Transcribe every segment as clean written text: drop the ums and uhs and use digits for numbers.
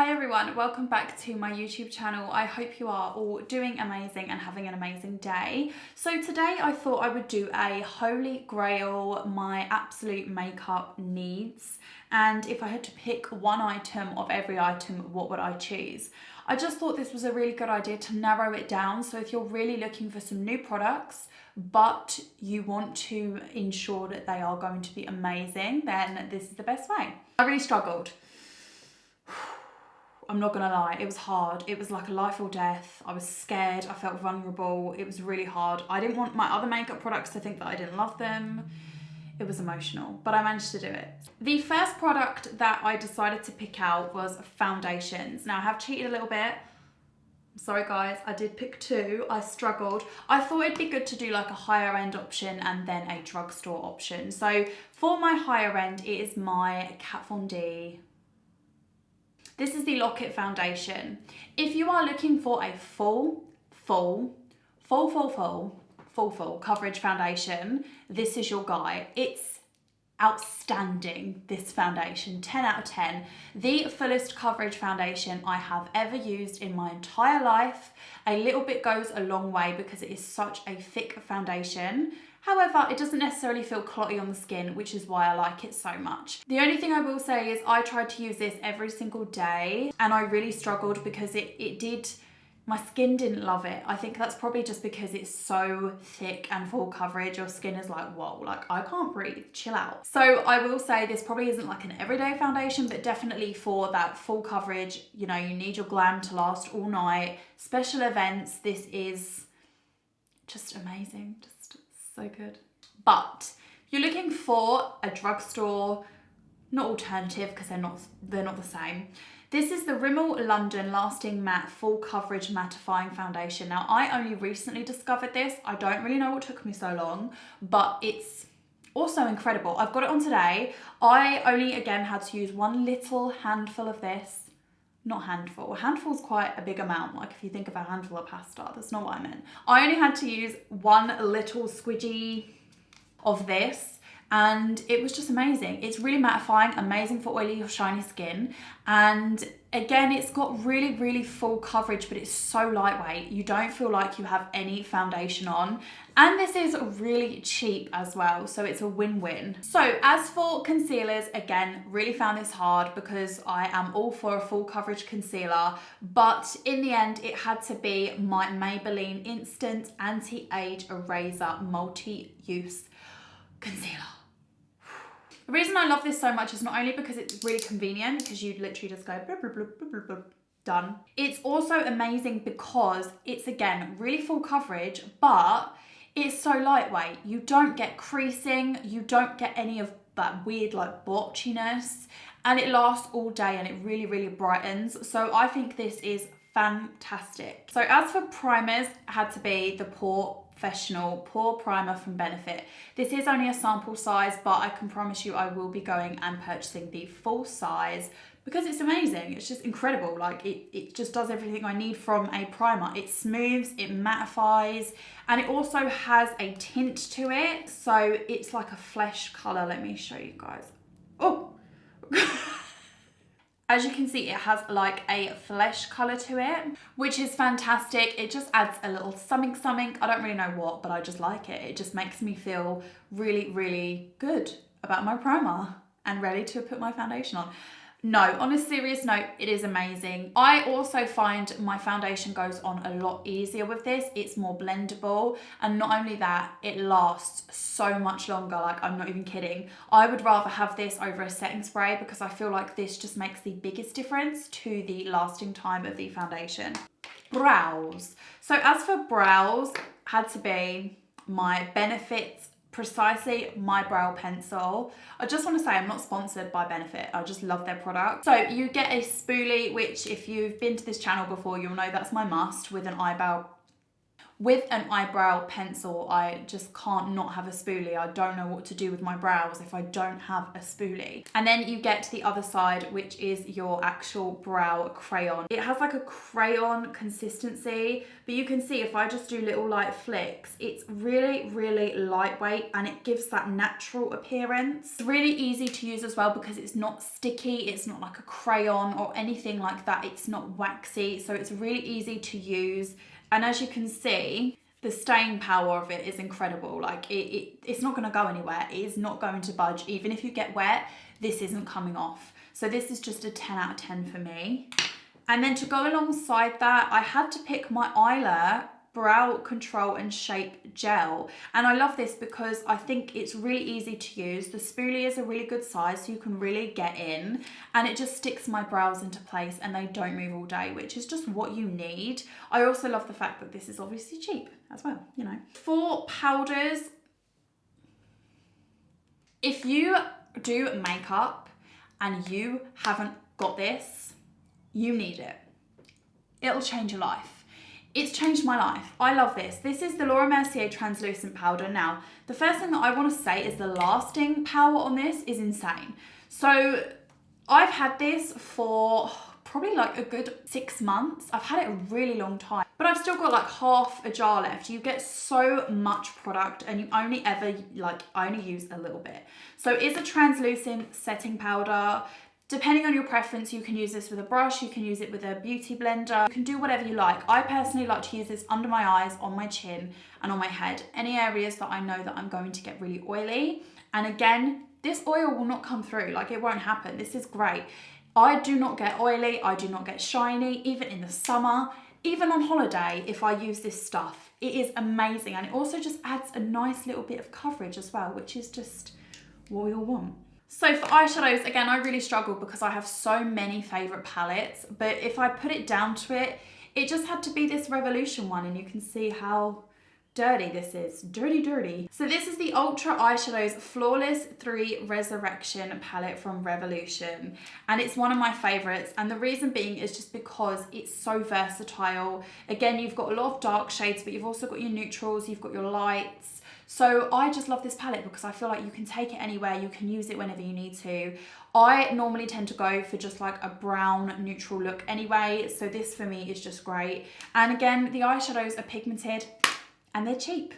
Hi everyone, welcome back to my YouTube channel. I hope you are all doing amazing and having an amazing day. So today I thought I would do a holy grail, my absolute makeup needs. And if I had to pick one item of every item, what would I choose? I just thought this was a really good idea to narrow it down. So if you're really looking for some new products, but you want to ensure that they are going to be amazing, then this is the best way. I really struggled. I'm not gonna lie, it was hard. It was like a life or death. I was scared, I felt vulnerable. It was really hard. I didn't want my other makeup products to think that I didn't love them. It was emotional, but I managed to do it. The first product that I decided to pick out was foundations. Now I have cheated a little bit. Sorry guys, I did pick two. I struggled. I thought it'd be good to do like a higher end option and then a drugstore option. So for my higher end, it is my Kat Von D. This is the Lock-It foundation. If you are looking for a full coverage foundation, this is your guy. It's outstanding, this foundation, 10 out of 10. The fullest coverage foundation I have ever used in my entire life. A little bit goes a long way because it is such a thick foundation. However, it doesn't necessarily feel clotty on the skin, which is why I like it so much. The only thing I will say is I tried to use this every single day and I really struggled because my skin didn't love it. I think that's probably just because it's so thick and full coverage. Your skin is like, whoa, like I can't breathe, chill out. So I will say this probably isn't like an everyday foundation, but definitely for that full coverage, you know, you need your glam to last all night. Special events, this is just amazing, just so good. But if you're looking for a drugstore, not alternative because they're not the same. This is the Rimmel London Lasting Matte Full Coverage Mattifying Foundation. Now, I only recently discovered this. I don't really know what took me so long, but it's also incredible. I've got it on today. I only, again, had to use one little handful of this. Not handful. A handful is quite a big amount. Like if you think of a handful of pasta, that's not what I meant. I only had to use one little squidgy of this. And it was just amazing. It's really mattifying, amazing for oily or shiny skin. And again, it's got really, really full coverage, but it's so lightweight. You don't feel like you have any foundation on. And this is really cheap as well, so it's a win-win. So as for concealers, again, really found this hard because I am all for a full coverage concealer, but in the end, it had to be my Maybelline Instant Anti-Age Eraser Multi-Use Concealer. The reason I love this so much is not only because it's really convenient, because you literally just go blah, blah, blah, blah, blah, blah, done. It's also amazing because it's, again, really full coverage, but it's so lightweight. You don't get creasing, you don't get any of that weird like blotchiness, and it lasts all day and it really, really brightens. So I think this is fantastic. So as for primers, it had to be the Pore-fessional Pore Primer from Benefit. This is only a sample size, but I can promise you I will be going and purchasing the full size because it's amazing. It's just incredible. Like it just does everything I need from a primer. It smooths, it mattifies, and it also has a tint to it. So it's like a flesh color. Let me show you guys. Oh, as you can see, it has like a flesh color to it, which is fantastic. It just adds a little something. I don't really know what, but I just like it. It just makes me feel really, really good about my primer and ready to put my foundation on. No, on a serious note, it is amazing. I also find my foundation goes on a lot easier with this. It's more blendable, and not only that, it lasts so much longer. Like, I'm not even kidding. I would rather have this over a setting spray because I feel like this just makes the biggest difference to the lasting time of the foundation. Brows. So as for brows, had to be my Benefit Precisely My Brow Pencil. I just want to say I'm not sponsored by Benefit. I just love their product. So you get a spoolie, which if you've been to this channel before, you'll know that's my must, with an eyebrow With an eyebrow pencil, I just can't not have a spoolie. I don't know what to do with my brows if I don't have a spoolie. And then you get to the other side, which is your actual brow crayon. It has like a crayon consistency, but you can see if I just do little light flicks, it's really, really lightweight and it gives that natural appearance. It's really easy to use as well because it's not sticky, it's not like a crayon or anything like that. It's not waxy, so it's really easy to use. And as you can see, the staying power of it is incredible. Like it's not gonna go anywhere. It is not going to budge. Even if you get wet, this isn't coming off. So this is just a 10 out of 10 for me. And then to go alongside that, I had to pick my Eylure Brow Control and Shape Gel. And I love this because I think it's really easy to use. The spoolie is a really good size, so you can really get in, and it just sticks my brows into place and they don't move all day, which is just what you need. I also love the fact that this is obviously cheap as well, you know. For powders, if you do makeup and you haven't got this, you need it. It'll change your life. It's changed my life. I love this. This is the Laura Mercier translucent powder. Now, the first thing that I want to say is the lasting power on this is insane. So I've had this for probably like a good 6 months. I've had it a really long time, but I've still got like half a jar left. You get so much product and you only ever I only use a little bit. So it's a translucent setting powder. Depending on your preference, you can use this with a brush, you can use it with a beauty blender, you can do whatever you like. I personally like to use this under my eyes, on my chin, and on my head. Any areas that I know that I'm going to get really oily. And again, this oil will not come through, like it won't happen. This is great. I do not get oily, I do not get shiny, even in the summer, even on holiday, if I use this stuff. It is amazing, and it also just adds a nice little bit of coverage as well, which is just what we all want. So for eyeshadows, again, I really struggle because I have so many favourite palettes, but if I put it down to it, it just had to be this Revolution one, and you can see how dirty this is. Dirty, dirty. So this is the Ultra Eyeshadows Flawless 3 Resurrection palette from Revolution, and it's one of my favourites, and the reason being is just because it's so versatile. Again, you've got a lot of dark shades, but you've also got your neutrals, you've got your lights. So I just love this palette because I feel like you can take it anywhere, you can use it whenever you need to. I normally tend to go for just like a brown neutral look anyway, so this for me is just great. And again, the eyeshadows are pigmented and they're cheap.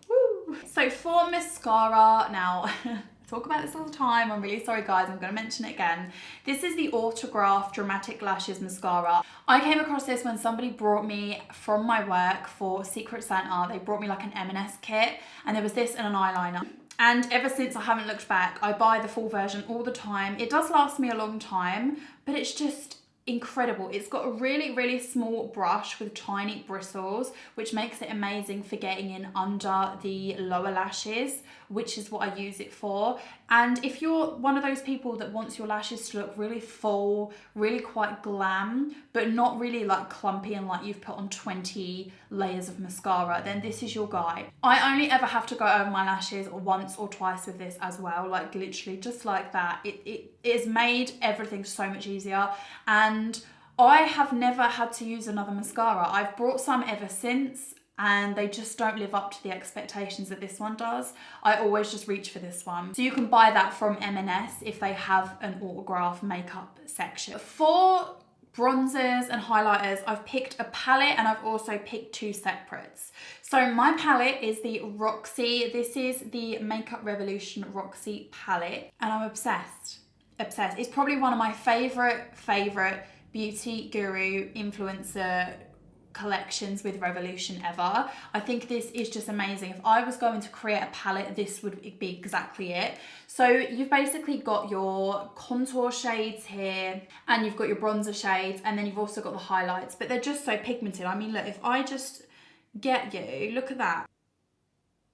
Woo! So for mascara, now I talk about this all the time, I'm really sorry guys, I'm going to mention it again. This is the Autograph Dramatic Lashes Mascara. I came across this when somebody brought me from my work for Secret Santa. They brought me like an M&S kit, and there was this and an eyeliner. And ever since, I haven't looked back. I buy the full version all the time. It does last me a long time, but it's just incredible. It's got a really, really small brush with tiny bristles, which makes it amazing for getting in under the lower lashes, which is what I use it for. And if you're one of those people that wants your lashes to look really full, really quite glam, but not really like clumpy and like you've put on 20 layers of mascara, then this is your guy. I only ever have to go over my lashes once or twice with this as well, like literally just like that. It has made everything so much easier, and I have never had to use another mascara. I've brought some ever since, and they just don't live up to the expectations that this one does. I always just reach for this one. So you can buy that from M&S if they have an Autograph makeup section. For bronzers and highlighters, I've picked a palette and I've also picked 2 separates. So my palette is the Roxy. This is the Makeup Revolution Roxy palette, and I'm obsessed. Obsessed. It's probably one of my favorite beauty guru influencer collections with Revolution ever. I think this is just amazing. If I was going to create a palette, this would be exactly it. So you've basically got your contour shades here, and you've got your bronzer shades, and then you've also got the highlights, but they're just so pigmented. I mean, look, if I just get you, look at that.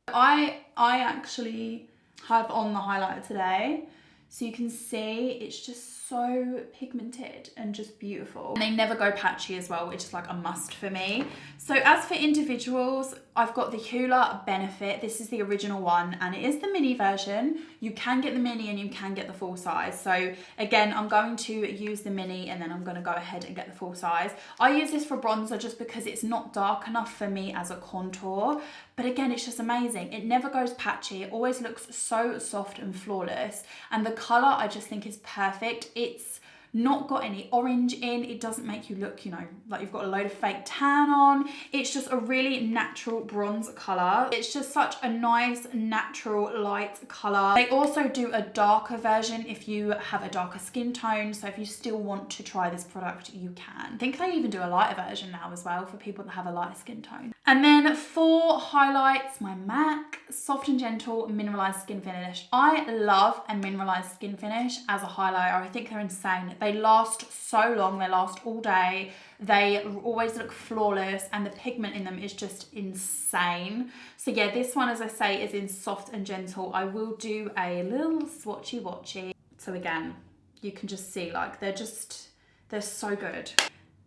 I actually have on the highlighter today. So you can see it's just so pigmented and just beautiful. And they never go patchy as well, which is like a must for me. So as for individuals, I've got the Hoola Benefit. This is the original one and it is the mini version. You can get the mini and you can get the full size. So again, I'm going to use the mini and then I'm going to go ahead and get the full size. I use this for bronzer just because it's not dark enough for me as a contour. But again, it's just amazing. It never goes patchy. It always looks so soft and flawless. And the colour I just think is perfect. It's not got any orange in. It doesn't make you look, you know, like you've got a load of fake tan on. It's just a really natural bronze colour. It's just such a nice, natural, light colour. They also do a darker version if you have a darker skin tone. So if you still want to try this product, you can. I think they even do a lighter version now as well for people that have a lighter skin tone. And then for highlights, my MAC Soft and Gentle Mineralized Skin Finish. I love a mineralized skin finish as a highlighter. I think they're insane. They last so long. They last all day. They always look flawless and the pigment in them is just insane. So yeah, this one, as I say, is in Soft and Gentle. I will do a little swatchy. So again, you can just see like they're so good.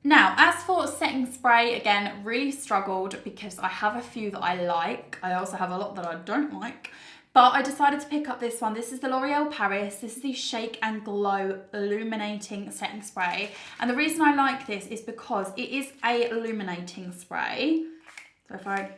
Now, as for setting spray, again, really struggled because I have a few that I like. I also have a lot that I don't like, but I decided to pick up this one. This is the L'Oreal Paris. This is the Shake and Glow Illuminating Setting Spray. And the reason I like this is because it is a illuminating spray. So if I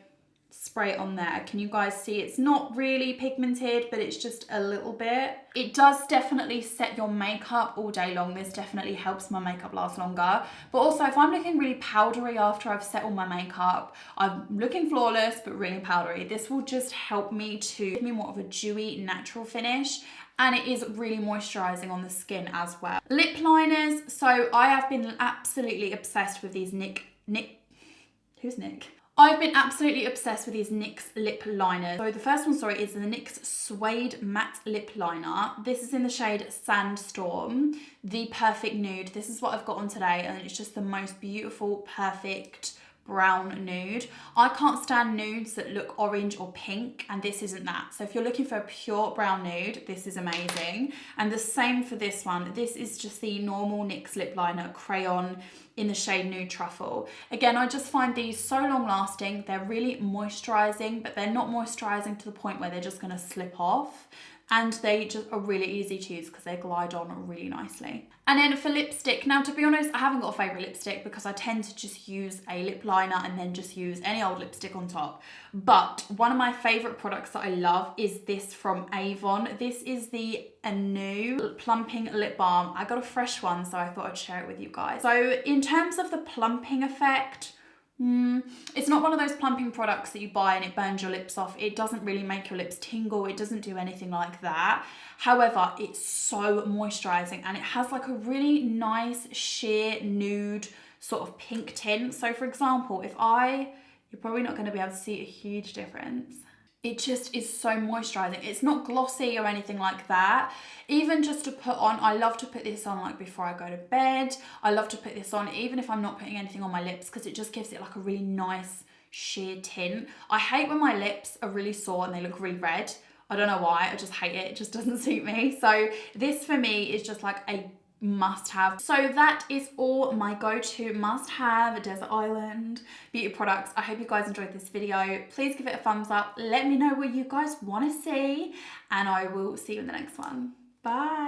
spray it on there, can you guys see it's not really pigmented, but it's just a little bit. It does definitely set your makeup all day long. This definitely helps my makeup last longer. But also if I'm looking really powdery after I've set all my makeup, I'm looking flawless but really powdery, this will just help me to give me more of a dewy natural finish. And it is really moisturizing on the skin as well. Lip liners. So I have been absolutely obsessed with these who's Nick? I've been absolutely obsessed with these NYX lip liners. So the first one, sorry, is the NYX Suede Matte Lip Liner. This is in the shade Sandstorm, the perfect nude. This is what I've got on today and it's just the most beautiful, perfect brown nude. I can't stand nudes that look orange or pink, and this isn't that. So if you're looking for a pure brown nude, this is amazing. And the same for this one. This is just the normal NYX lip liner crayon in the shade Nude Truffle. Again, I just find these so long lasting. They're really moisturizing, but they're not moisturizing to the point where they're just gonna slip off. And they just are really easy to use because they glide on really nicely. And then for lipstick, now to be honest, I haven't got a favourite lipstick because I tend to just use a lip liner and then just use any old lipstick on top. But one of my favourite products that I love is this from Avon. This is the Anew Plumping Lip Balm. I got a fresh one, so I thought I'd share it with you guys. So in terms of the plumping effect, it's not one of those plumping products that you buy and it burns your lips off. It doesn't really make your lips tingle. It doesn't do anything like that. However, it's so moisturizing and it has like a really nice sheer nude sort of pink tint. So for example, you're probably not going to be able to see a huge difference. It just is so moisturizing. It's not glossy or anything like that. Even just to put on, I love to put this on like before I go to bed. I love to put this on even if I'm not putting anything on my lips because it just gives it like a really nice sheer tint. I hate when my lips are really sore and they look really red. I don't know why, I just hate it. It just doesn't suit me. So this for me is just like a must have. So that is all my go-to must have desert island beauty products. I hope you guys enjoyed this video. Please give it a thumbs up. Let me know what you guys want to see and I will see you in the next one. Bye.